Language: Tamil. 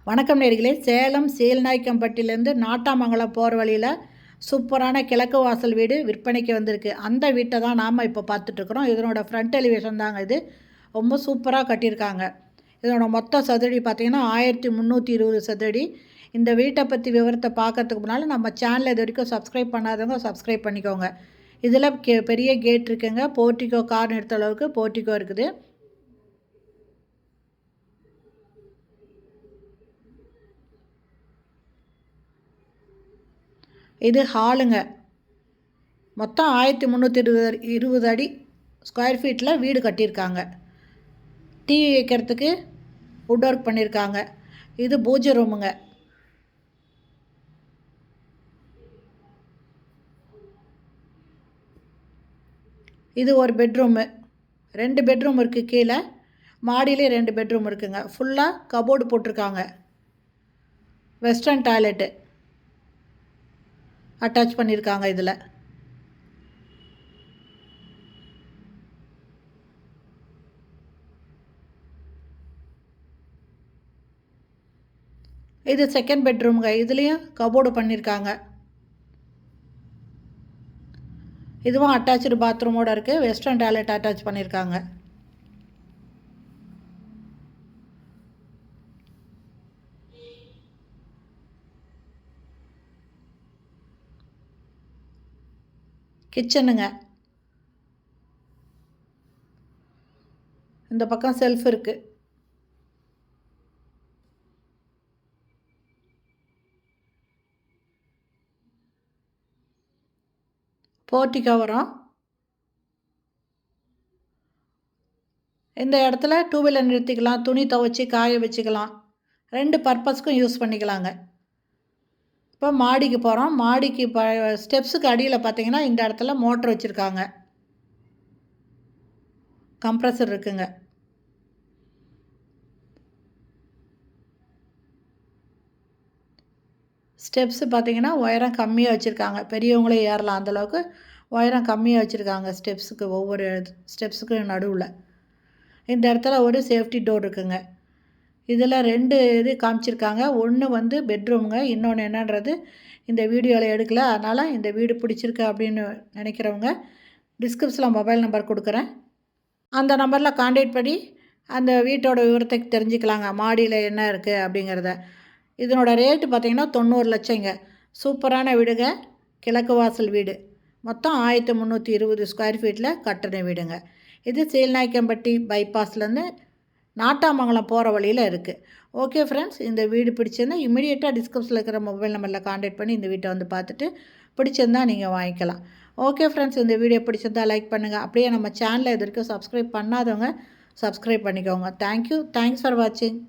வணக்கம் நேயர்களே. சேலம் சீல்நாய்க்கம்பட்டிலேருந்து நாட்டாமங்கலம் போகிற வழியில் சூப்பரான கிழக்கு வாசல் வீடு விற்பனைக்கு வந்திருக்கு. அந்த வீட்டை தான் நாம் இப்போ பார்த்துட்ருக்குறோம். இதனோட ஃப்ரண்ட் எலிவேஷன் தாங்க இது. ரொம்ப சூப்பராக கட்டியிருக்காங்க. இதனோட மொத்த சதுரடி பார்த்திங்கன்னா 1320 சதுரடி. இந்த வீட்டை பற்றி விவரத்தை பார்க்கறதுக்கு முன்னால் நம்ம சேனலை இது வரைக்கும் சப்ஸ்கிரைப் பண்ணாதவங்க சப்ஸ்கிரைப் பண்ணிக்கோங்க. இதில் பெரிய கேட் இருக்குங்க. போர்ட்டிகோ கார் நிறுத்த அளவுக்கு போர்ட்டிகோ இருக்குது. இது ஹாலுங்க. மொத்தம் 1320 அடி ஸ்கொயர் ஃபீட்டில் வீடு கட்டியிருக்காங்க. டிவி வைக்கிறதுக்கு வுட் ஒர்க் பண்ணியிருக்காங்க. இது பூஜை ரூமுங்க. இது ஒரு பெட்ரூமு. 2 பெட்ரூம் இருக்குது. கீழே மாடியிலே 2 பெட்ரூம் இருக்குங்க. ஃபுல்லாக கபோர்டு போட்டிருக்காங்க. வெஸ்டர்ன் டாய்லெட்டு அட்டாச் பண்ணியிருக்காங்க. இதில் இது செகண்ட் பெட்ரூமுங்க. இதுலேயும் கபோர்டு பண்ணியிருக்காங்க. இதுவும் அட்டாச்சு பாத்ரூமோடு இருக்குது. வெஸ்டர்ன் டாய்லெட் அட்டாச் பண்ணியிருக்காங்க. கிச்சனுங்க. இந்த பக்கம் செல்ஃப் இருக்குது. போர்ட்டிகோ வரும். இந்த இடத்துல டூ வீலர் நிறுத்திக்கலாம், துணி துவைச்சி காய வச்சுக்கலாம். 2 பர்பஸ்க்கும் யூஸ் பண்ணிக்கலாங்க. இப்போ மாடிக்கு போகிறோம். மாடிக்கு ஸ்டெப்ஸுக்கு அடியில் பார்த்தீங்கன்னா இந்த இடத்துல மோட்ரு வச்சுருக்காங்க. கம்ப்ரஸர் இருக்குங்க. ஸ்டெப்ஸு பார்த்தீங்கன்னா உயரம் கம்மியாக வச்சுருக்காங்க. பெரியவங்களே ஏறலாம். அந்தளவுக்கு உயரம் கம்மியாக வச்சுருக்காங்க ஸ்டெப்ஸுக்கு. ஒவ்வொரு ஸ்டெப்ஸுக்கு நடுவில் இந்த இடத்துல ஒரு சேஃப்டி டோர் இருக்குங்க. இதில் 2 இது காமிச்சிருக்காங்க. ஒன்று வந்து பெட்ரூமுங்க. இன்னொன்று என்னன்றது இந்த வீடியோவில் எடுக்கல. அதனால் இந்த வீடு பிடிச்சிருக்கு அப்படின்னு நினைக்கிறவங்க டிஸ்கிரிப்ஷனில் மொபைல் நம்பர் கொடுக்குறேன். அந்த நம்பரில் கான்டாக்ட் பண்ணி அந்த வீட்டோட விவரத்தை தெரிஞ்சுக்கலாங்க. மாடியில் என்ன இருக்குது அப்படிங்கிறத. இதனோட ரேட்டு பார்த்திங்கன்னா 90 லட்சங்க. சூப்பரான வீடுங்க. கிழக்கு வாசல் வீடு. மொத்தம் 1320 ஸ்கொயர் ஃபீட்டில் கட்டின வீடுங்க. இது சீல்நாய்க்கம்பட்டி பைபாஸ்லேருந்து நாட்டாமங்கலம் போகிற வழியில் இருக்குது. ஓகே ஃப்ரெண்ட்ஸ், இந்த வீடு பிடிச்சிருந்தால் இமீடியட்டாக டிஸ்கிரிப்ஷனில் இருக்கிற மொபைல் நம்பரில் கான்டாக்ட் பண்ணி இந்த வீட்டை வந்து பார்த்துட்டு பிடிச்சிருந்தால் நீங்கள் வாங்கிக்கலாம். ஓகே ஃப்ரெண்ட்ஸ், இந்த வீடியோ பிடிச்சிருந்தால் லைக் பண்ணுங்கள். அப்படியே நம்ம சேனலை இது வரைக்கும் சப்ஸ்கிரைப் பண்ணாதவங்க சப்ஸ்கிரைப் பண்ணிக்கோங்க. தேங்க்யூ. தேங்க்ஸ் ஃபார் வாட்சிங்.